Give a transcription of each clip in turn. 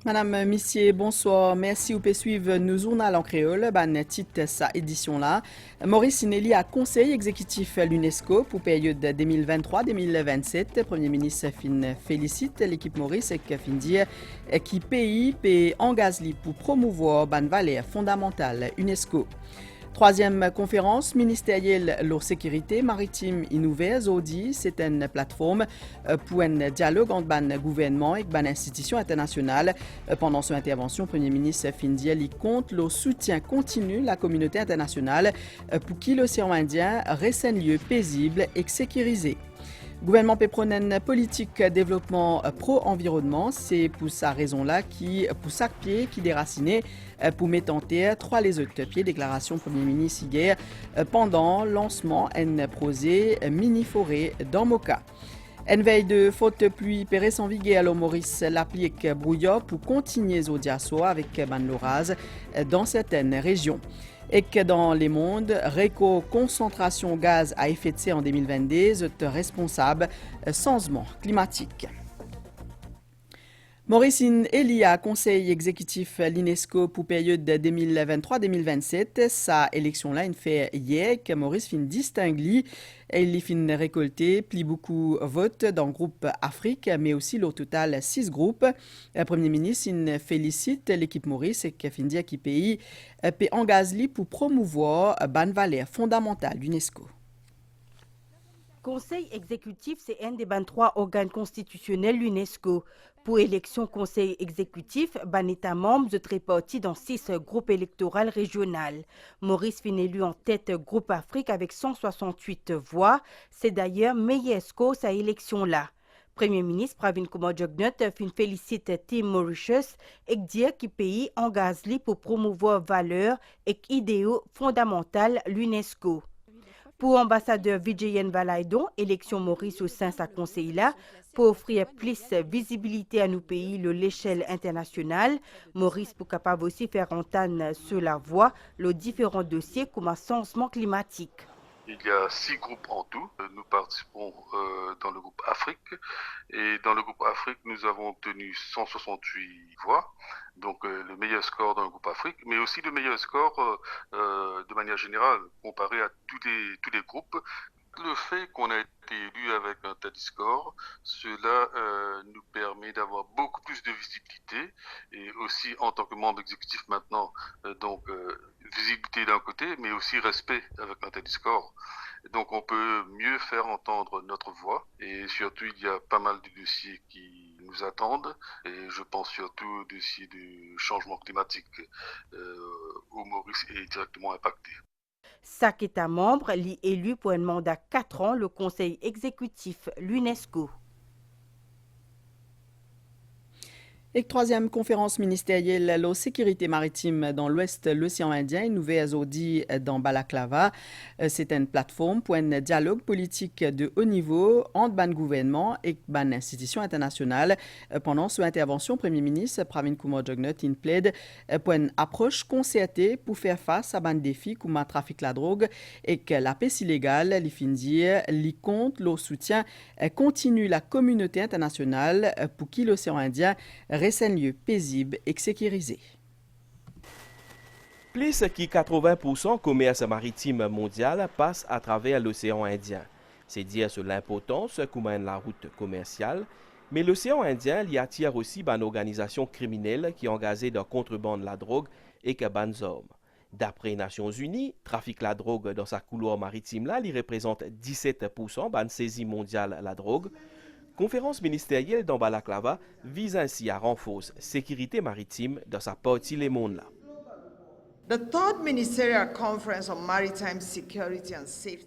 Madame Missier, bonsoir. Merci ou peut suivre nous journal en créole. Ban titre sa édition là. Maurice Sinelli a conseil exécutif l'UNESCO pour période 2023-2027. Premier ministre fin félicite l'équipe Maurice et fin dire qui pays peut engage pour promouvoir ban valeur fondamentale UNESCO. Troisième conférence ministérielle de la sécurité maritime innouvée, Zodi, c'est une plateforme pour un dialogue entre le gouvernement et les institutions internationales. Pendant son intervention, le Premier ministre Findiel compte le soutien continu de la communauté internationale pour que l'océan Indien reste un lieu paisible et sécurisé. Le gouvernement peut prendre une politique développement pro-environnement. C'est pour sa raison-là pour chaque pied qui déraciné pour mettre en terre trois les autres pieds. Déclaration Premier ministre hier pendant le lancement d'un projet mini-forêt dans Moka. Une veille de faute pluie péré sans vigueur, alors Maurice l'applique brouillard pour continuer au diasso avec ban l'orage dans certaines régions. Et que dans les mondes, réco concentration gaz à effet de serre en 2022 est responsable changement climatique. Maurice Elia, conseil exécutif l'UNESCO pour période 2023-2027. Sa élection-là, il fait hier que Maurice fin distingué. Il fin récolté pli beaucoup vote dans le groupe Afrique, mais aussi au total 6 groupes. Le Premier ministre il félicite l'équipe Maurice et fin dit qu'il pays peut engager pour promouvoir ban valeur fondamentale l'UNESCO. Conseil exécutif, c'est un des 23 organes constitutionnels l'UNESCO. Pour élection conseil exécutif, ban État membre se répartit dans 6 groupes électoraux régionaux. Maurice fin élu en tête groupe Afrique avec 168 voix. C'est d'ailleurs meilleur score sa élection-là. Premier ministre Pravin Kumar Jugnauth fin félicite Team Mauritius et dit que le pays engage pour promouvoir valeurs et idéaux fondamentaux l'UNESCO. Pour ambassadeur Vijayan Valaidon, élection Maurice au sein de sa conseil-là, pour offrir plus de visibilité à nos pays à l'échelle internationale, Maurice pour capable aussi faire entendre sur la voie les différents dossiers comme un changement climatique. Il y a 6 groupes en tout. Nous participons dans le groupe Afrique. Et dans le groupe Afrique, nous avons obtenu 168 voix. Donc le meilleur score dans le groupe Afrique, mais aussi le meilleur score de manière générale comparé à tous les groupes. Le fait qu'on a été élu avec un tel score, cela nous permet d'avoir beaucoup plus de visibilité et aussi en tant que membre exécutif maintenant, visibilité d'un côté, mais aussi respect avec un tel score. Donc on peut mieux faire entendre notre voix et surtout il y a pas mal de dossiers qui nous attendent et je pense surtout au dossier du changement climatique où Maurice est directement impacté. Chaque État membre est élu pour un mandat 4 ans le conseil exécutif l'UNESCO. Et troisième conférence ministérielle de la sécurité maritime dans l'ouest de l'océan Indien, nouvelle Zodi dans Balaklava. C'est une plateforme pour un dialogue politique de haut niveau entre ban gouvernement et ban institutions internationales. Pendant son intervention, Premier ministre Pravin Kumar Jugnauth plaide pour une approche concertée pour faire face à ban défis comme le trafic de la drogue et que la pêche illégale, les findir, les compte, le soutien continue la communauté internationale pour qui l'océan Indien reste un lieu paisible et sécurisé. Plus que 80% commerce maritime mondial passe à travers l'océan Indien. C'est dire sur l'importance que mène la route commerciale, mais l'océan Indien y attire aussi une organisation criminelle qui est engagée dans contrebande de la drogue et que ban hommes. D'après les Nations Unies, trafic la drogue dans sa couloir maritime là, il représente 17% ban saisie mondiale la drogue. Conférence ministérielle dans Balaklava vise ainsi à renforcer la sécurité maritime dans sa partie les mondes là.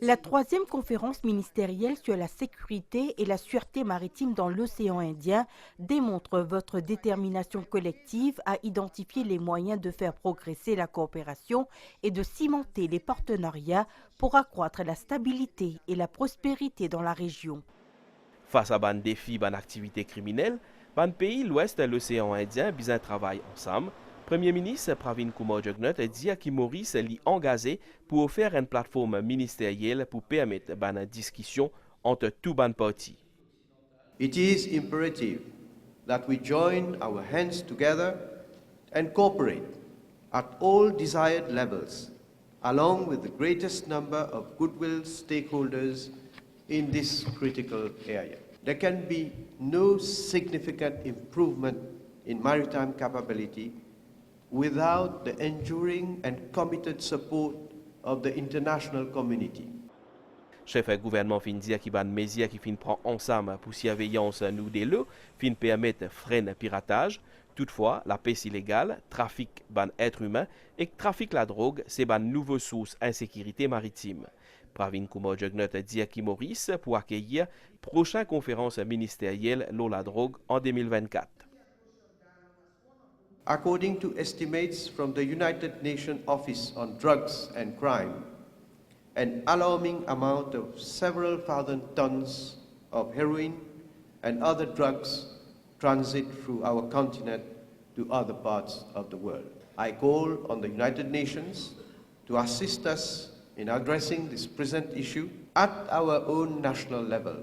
La troisième conférence ministérielle sur la sécurité et la sûreté maritime dans l'océan Indien démontre votre détermination collective à identifier les moyens de faire progresser la coopération et de cimenter les partenariats pour accroître la stabilité et la prospérité dans la région. Face à ban défi, ban activité criminelle, ban pays l'ouest de l'océan Indien besoin travailler ensemble. Premier ministre Pravin Kumar Jugnauth dit que Maurice est engagé pour faire une plateforme ministérielle pour permettre une discussion entre tous les parties. It is imperative that we join our hands together and cooperate at all desired levels, along with the greatest number of goodwill stakeholders in this critical area. There can be no significant improvement in maritime capability without the enduring and committed support of the international community. Chef gouvernement fin dire qui ban mesures qui fin prend ensemble pour surveillance nous des lots, fin permettre freiner piratage. Toutefois, la pêche illégale, trafic ban être humain et trafic la drogue, c'est ban nouveau source insécurité maritime. Pravin Kumar Jugnot dit qui Maurice pour accueillir prochaine conférence ministérielle sur la drogue en 2024. According to estimates from the United Nations Office on Drugs and Crime, an alarming amount of several thousand tons of heroin and other drugs transit through our continent to other parts of the world. I call on the United Nations to assist us in addressing this present issue at our own national level.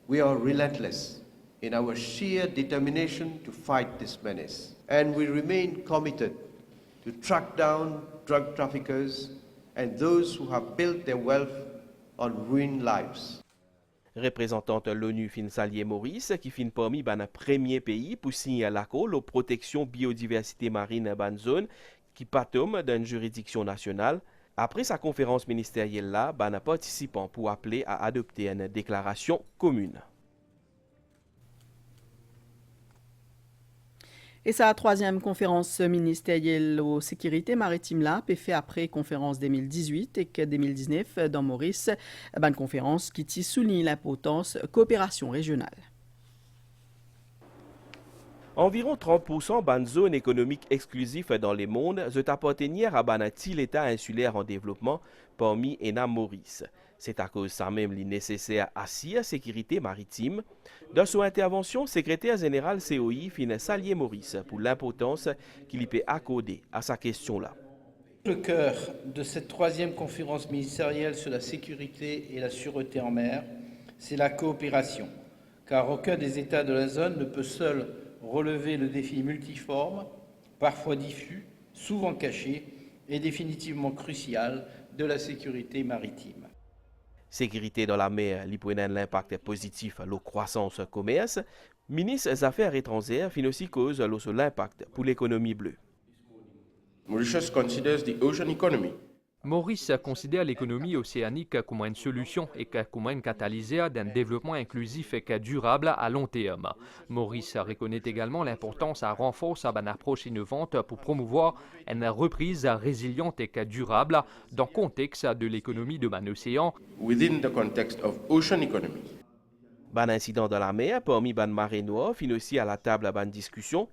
We are relentless in our sheer determination to fight this menace, and we remain committed to track down drug traffickers and those who have built their wealth on ruined lives. Représentante l'ONU fin salier Maurice qui fin parmi ban premier pays pour signer l'accord aux protection biodiversité marine ban zone qui patome d'une juridiction nationale. Après sa conférence ministérielle là, ban participant pour appeler à adopter une déclaration commune. Et sa troisième conférence ministérielle aux sécurités maritimes là, peut fait après conférence 2018 et que 2019 dans Maurice, une conférence qui souligne l'importance coopération régionale. Environ 30% ban zone économique exclusive dans le monde se appartenir à ban l'État insulaire en développement parmi ENA Maurice. C'est à cause ça même li nécessaire à la sécurité maritime. Dans son intervention, secrétaire général COI fin salier Maurice pour l'importance qu'il y peut accorder à sa question-là. Le cœur de cette troisième conférence ministérielle sur la sécurité et la sûreté en mer, c'est la coopération, car aucun des États de la zone ne peut seul relever le défi multiforme, parfois diffus, souvent caché et définitivement crucial de la sécurité maritime. Sécurité dans la mer, li prenen l'impact positif à la croissance commerce, ministre des Affaires étrangères fin aussi cause sur l'impact pour l'économie bleue. Mauritius considers the ocean economy. Maurice considère l'économie océanique comme une solution et comme un catalyseur d'un développement inclusif et durable à long terme. Maurice reconnaît également l'importance à renforcer une approche innovante pour promouvoir une reprise résiliente et durable dans le contexte de l'économie de l'océan. Within the context of ocean economy. Ban incident dans la mer, parmi ban marée noire, fin aussi à la table à ban discussion.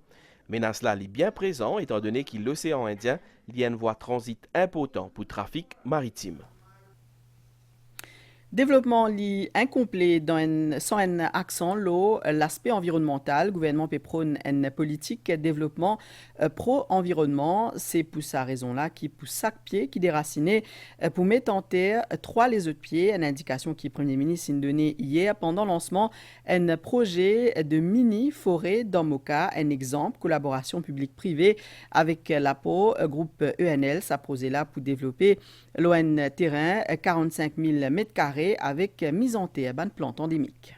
Menace là est bien présent étant donné que l'océan Indien y a une voie transit important pour le trafic maritime. Développement incomplet sans un accent l'eau, l'aspect environnemental, gouvernement peut prône une politique développement pro-environnement, c'est pour sa raison-là qui pousse chaque pied qui déraciné pour mettre en terre trois les autres pieds, une indication qui Premier ministre a donnée hier pendant le lancement un projet de mini-forêt dans Moka, un exemple, collaboration publique-privée avec l'APO, groupe ENL, ça posé là pour développer l'ON terrain, 45 000 m² avec mise en terre de plantes endémiques.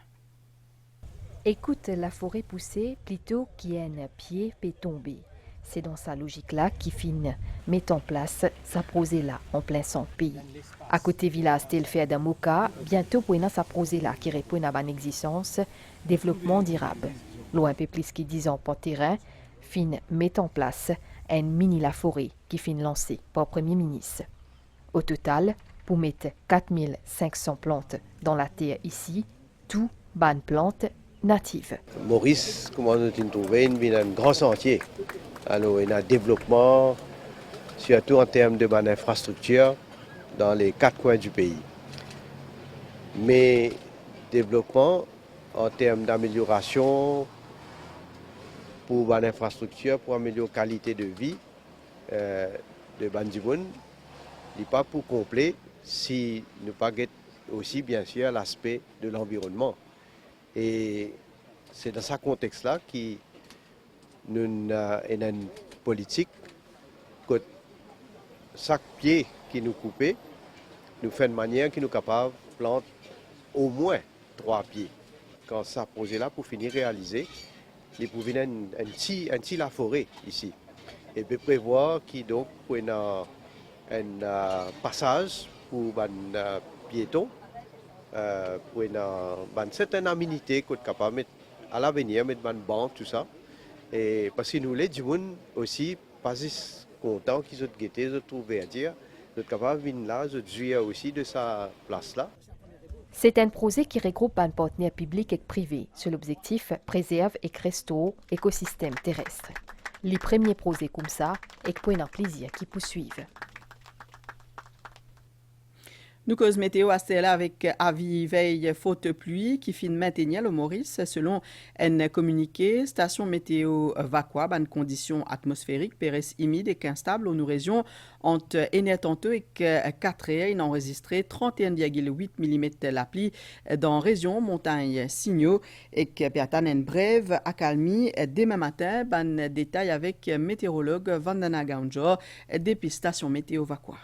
Écoute la forêt pousser plutôt qu'un pied peut tomber. C'est dans sa logique-là qui finit met en place sa projet-là en plein son pays. À côté village tel fait d'Amoka, bientôt pour sa projet-là qui répond à une existence, développement durable. Loin peu plus que 10 ans pour terrain, fin met en place un mini la forêt qui fin lancé par le Premier ministre. Au total, pour mettre 4500 plantes dans la terre ici, tout bonnes plantes natives. Maurice, comment nous avons trouvé un grand sentier. Alors, il y a un développement, surtout en termes de bonnes infrastructures, dans les 4 coins du pays. Mais développement en termes d'amélioration pour bonnes infrastructures, pour améliorer la qualité de vie de Bandiboun, n'est pas pour complet si ne pas aussi bien sûr l'aspect de l'environnement. Et C'est dans ce contexte-là que nous avons une politique que chaque pied qui nous coupe, nous fait de manière que nous sommes capables de planter au moins 3 pieds. Quand ça posé là pour finir réaliser, il faut venir un petit la forêt ici. Et puis prévoir qu'il donc pour un passage pour les piétons, pour une certaine aménité qu'on est capable de mettre à l'avenir, mettre une banque, tout ça. Et parce que nous, les gens aussi, pas juste contents qu'ils ont guetté, ils ont trouvé à dire, ils sont capables de venir là, ils ont jouir aussi de sa place-là. C'est un projet qui regroupe un partenaire public et privé sur l'objectif préserve et restaure l'écosystème terrestre. Les premiers projets comme ça et pour un plaisir qui poursuivent. Nous cause météo à celle avec avis veille faute pluie qui fin maintenir le Maurice selon un communiqué station météo Vaqua ban conditions atmosphériques pérès humide et instable dans nos régions entre énertanteux et 4 heures il a enregistré 31,8 mm la pluie dans région montagne signaux et que pertan en brève accalmie demain matin ban détail avec météorologue Vandana Gaunjor depuis station météo Vaqua.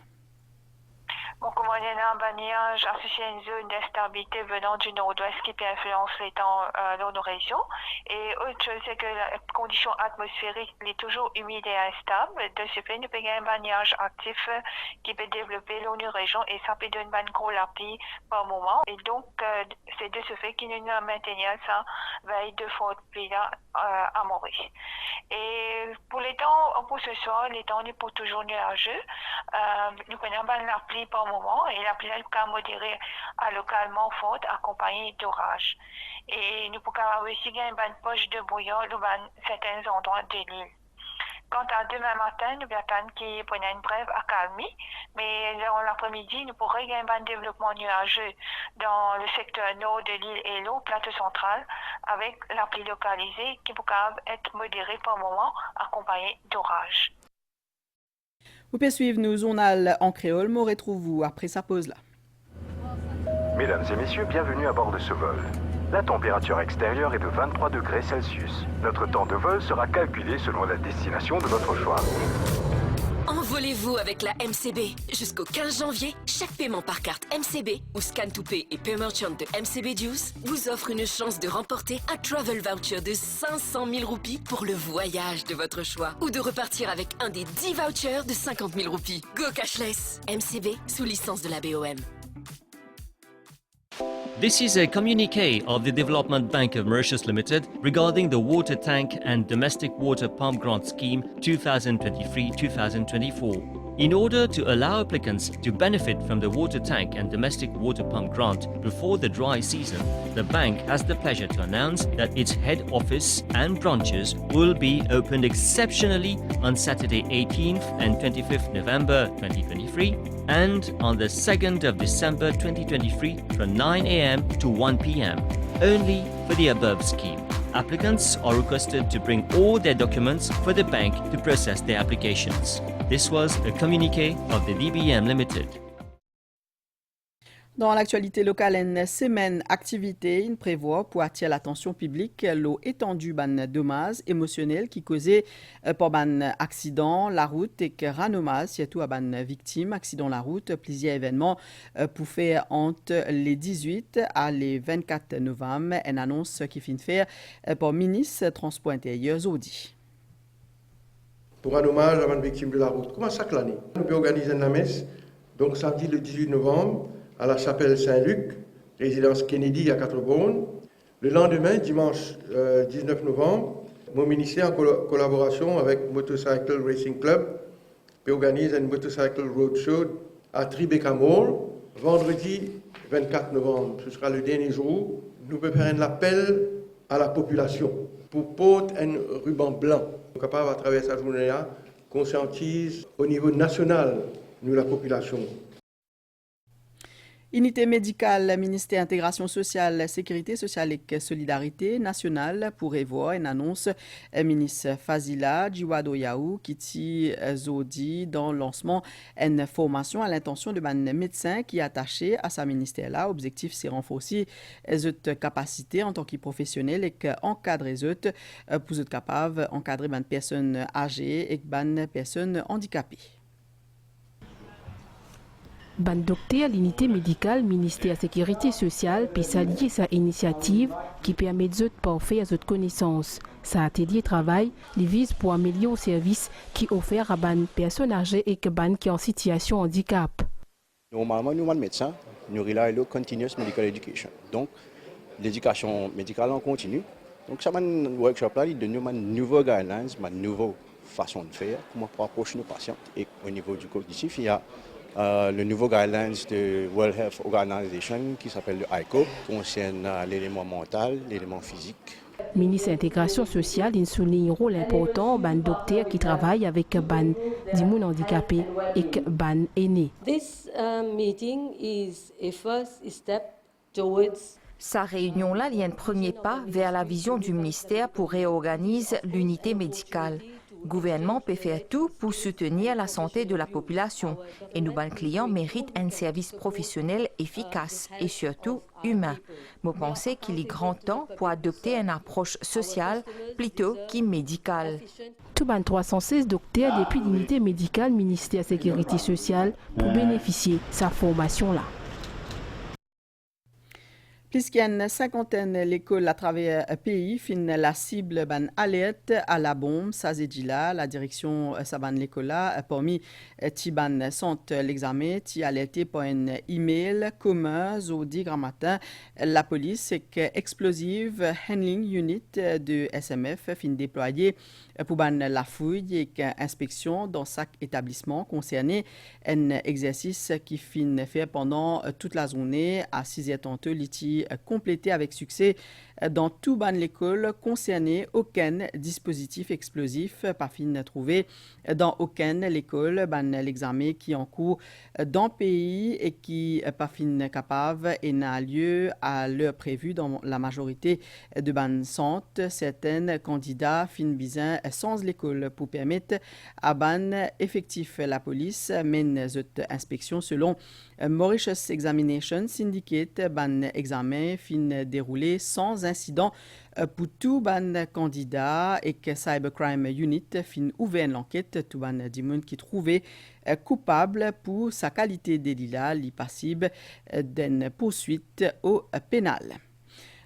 On commande un nuage associé à une zone d'instabilité venant du nord-ouest qui peut influencer les temps dans nos régions. Et autre chose, c'est que la condition atmosphérique est toujours humide et instable. De ce fait, nous avons un nuage actif qui peut développer dans nos régions et ça peut donner une grosse pluie par moment. Et donc, c'est de ce fait que nous maintenons ça veille de forte pluie là à Maurice. Et pour les temps, pour ce soir, les temps n'est pas toujours nuageux. Nous connaissons la pluie par moment et la pluie est modérée à localement forte accompagnée d'orages. Et nous pouvons aussi gagner une poche de brouillard dans certains endroits de l'île. Quant à demain matin, nous attendons qu'il y ait une brève accalmie, mais dans l'après-midi, nous pourrons gagner un développement nuageux dans le secteur nord de l'île et le plateau central, avec la pluie localisée qui peut être modérée par moment, accompagnée d'orages. Vous pouvez suivre nos journal en créole, me retrouvez-vous après sa pause là. Mesdames et messieurs, bienvenue à bord de ce vol. La température extérieure est de 23 degrés Celsius. Notre temps de vol sera calculé selon la destination de votre choix. Envolez-vous avec la MCB. Jusqu'au 15 janvier, chaque paiement par carte MCB ou Scan to Pay et Pay Merchant de MCB Juice vous offre une chance de remporter un travel voucher de 500 000 roupies pour le voyage de votre choix ou de repartir avec un des 10 vouchers de 50 000 roupies. Go cashless! MCB sous licence de la BOM. This is a communique of the Development Bank of Mauritius Limited regarding the Water Tank and Domestic Water Pump Grant Scheme 2023-2024. In order to allow applicants to benefit from the Water Tank and Domestic Water Pump Grant before the dry season, the bank has the pleasure to announce that its head office and branches will be opened exceptionally on Saturday 18th and 25th November 2023 and on the 2nd of December 2023 from 9 a.m. to 1 p.m. only for the above scheme. Applicants are requested to bring all their documents for the bank to process their applications. This was a communiqué of the DBM Limited. Dans l'actualité locale, une semaine activité, il prévoit pour attirer l'attention publique l'eau étendue ban dommages émotionnels qui causait par ban accident la route et que ranomas surtout à ban victime accident la route plusieurs événements pour faire entre les 18 à les 24 novembre une annonce qui finit faire par ministre Transport intérieur Audi. Pour un hommage à une victime de la route. Comment chaque année nous pouvons organiser une messe donc samedi le 18 novembre à la chapelle Saint-Luc, résidence Kennedy à 4 bornes. Le lendemain, dimanche 19 novembre, mon ministère en collaboration avec Motorcycle Racing Club organise une Motorcycle Roadshow à Tribeca Mall. Vendredi 24 novembre, ce sera le dernier jour. Nous pouvons faire un appel à la population pour porter un ruban blanc. Nous sommes capables à travers cette journée-là conscientise au niveau national nous la population. Unité médicale, ministère intégration sociale, sécurité sociale et solidarité nationale pour voir une annonce ministre Fazila Djiwado Yaou qui ti zodi dans le lancement une formation à l'intention de ban médecin qui est attaché à sa ministère là. Objectif c'est renforcer les capacités en tant que professionnel et encadrer les pour être capable d'encadrer ban personnes âgées et ban personnes handicapées. Ban docteur l'unité médicale ministère sécurité sociale puis s'allier sa initiative qui permet de parfaire à connaissance. Sa atelier travail les vise pour améliorer le service qui offert à ban personnes âgées et que ban qui en situation handicap. Normalement nous médecins nous relions le continuous medical education. Donc l'éducation médicale en continu. Donc ça un workshop là il donne une nouvelle guidelines, une nouvelle façon de faire comment approcher nos patients et au niveau du cognitif il y a le nouveau guidelines de World Health Organization qui s'appelle le ICO concerne l'élément mental, l'élément physique. Ministre intégration sociale, il souligne un rôle important ban docteur qui travaille avec ban dimoun handicapé et ban aîné. This meeting is a first step towards Sa réunion-là est un premier pas vers la vision du ministère pour réorganiser l'unité médicale. Le gouvernement peut faire tout pour soutenir la santé de la population et nos clients méritent un service professionnel efficace et surtout humain. Je pense qu'il est grand temps pour adopter une approche sociale plutôt que médicale. Tout ban 316 docteurs depuis l'unité médicale ministère sécurité sociale pour bénéficier de sa formation-là. Plus qu'il y a une cinquantaine d'écoles à travers le pays, fin la cible ban alerte à la bombe, ça c'est dit là, la direction saban l'école là, parmi ti ban sont l'examen, ti alerté par un email commun zodi grand matin, la police c'est que explosive handling unit de SMF fin déployée pour ban la fouille et inspection dans chaque établissement concerné, un exercice qui fin fait pendant toute la journée à 6h30 liti complété avec succès dans tout ban l'école concerné aucun dispositif explosif pas fin trouvé dans aucune l'école ban l'examen qui en cours dans le pays et qui pas fin capable et n'a lieu à l'heure prévue dans la majorité de ban centres certains candidats fin bizin sans l'école pour permettre à ban effectif la police mène cette inspection selon Mauritius Examination Syndicate ban examen fin déroulé sans incident pour tout ban candidat et que Cybercrime Unit fin ouvert l'enquête tout ban dimoun qui trouvait coupable pour sa qualité d'élit li passible d'une poursuite au pénal.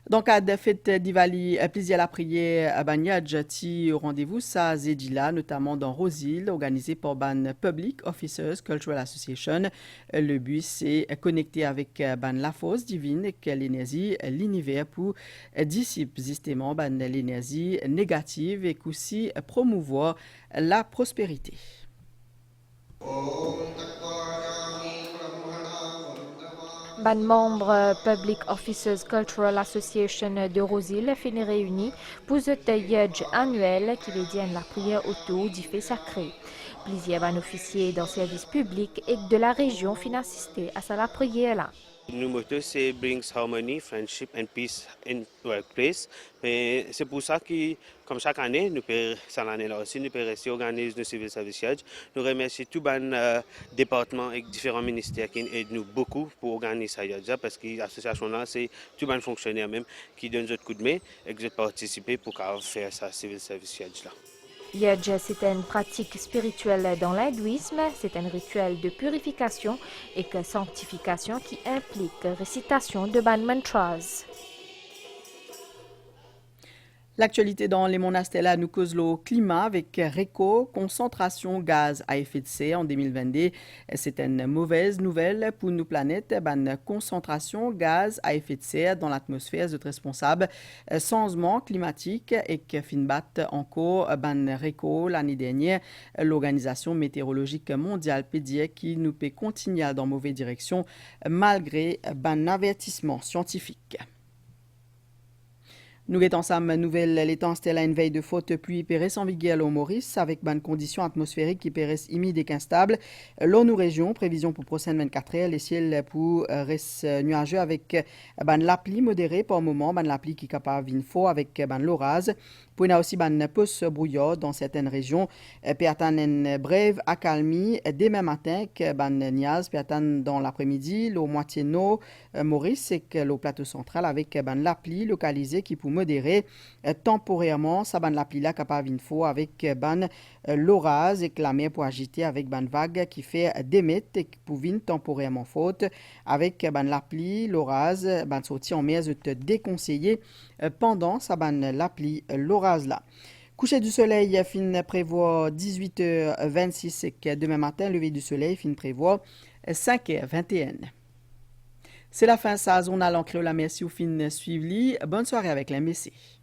Donc, à la fête d'Ivali, plaisir à la prière à Bagnadj, ti rendez-vous ça zedila, notamment dans Rosil, organisé par Ban Public Officers Cultural Association. Le but, c'est connecter avec Ban la force divine et l'énergie, l'univers pour dissiper justement Ban l'énergie négative et aussi promouvoir la prospérité. Ban membre Public Officers Cultural Association de Rosil finit réuni pour ce taillage annuel qui dédie la prière autour du fait sacré. Plusieurs ban officiers dans le service public et de la région finissent assister à sa prière là. Nos motto c'est brings harmony, friendship and peace in workplace. Mais c'est pour ça que, comme chaque année, nous peut, cette année-là aussi, nous peut rester organiser nos civil service. Nous remercions tout le département et différents ministères qui aident nous beaucoup pour organiser ça. Parce que l'association-là, c'est tout le fonctionnaire même qui donne notre coup de main et qui participer pour faire ça civil service là. Yaj, c'est une pratique spirituelle dans l'hindouisme, c'est un rituel de purification et de sanctification qui implique récitation de ban mantras. L'actualité dans les monastères là nous cause le climat avec RECO, concentration gaz à effet de serre en 2022. C'est une mauvaise nouvelle pour nos planètes. Ban concentration gaz à effet de serre dans l'atmosphère est responsable changement climatique et que finbat encore ban RECO l'année dernière. L'organisation météorologique mondiale pédie qui nous peut continuer dans mauvaise direction malgré ban avertissement scientifique. Nous guettons ensemble nouvelle l'étang stella une veille de faute pluie pérès en vigueur au Maurice avec bonnes conditions atmosphériques qui pérès humides et instables. L'eau nous région, prévision pour prochaine 24 heures, les ciels pour reste nuageux avec ban l'appli modéré par moment, ban l'appli qui est capable d'une fois avec ban l'orage. Puis il y a aussi ban pousse brouillard dans certaines régions. Puis attendre une brève accalmie demain matin que ban niaz, puis attendre dans l'après-midi, l'eau moitié nord Maurice c'est que l'eau plateau central avec ban l'appli localisé qui pour modérer temporairement ça ban l'appli là capable une fois avec ban l'orage et que la mer pour agiter avec ban vague qui fait des mètres et qui pour venir temporairement faute avec ban l'appli l'orage ban sorti en mer te déconseiller pendant ça ban l'appli l'orage là. Coucher du soleil fin prévoit 18h26 et que demain matin lever du soleil fin prévoit 5h21. C'est la fin de sa journal en créole. Merci au fin suivi. Bonne soirée avec la Messie.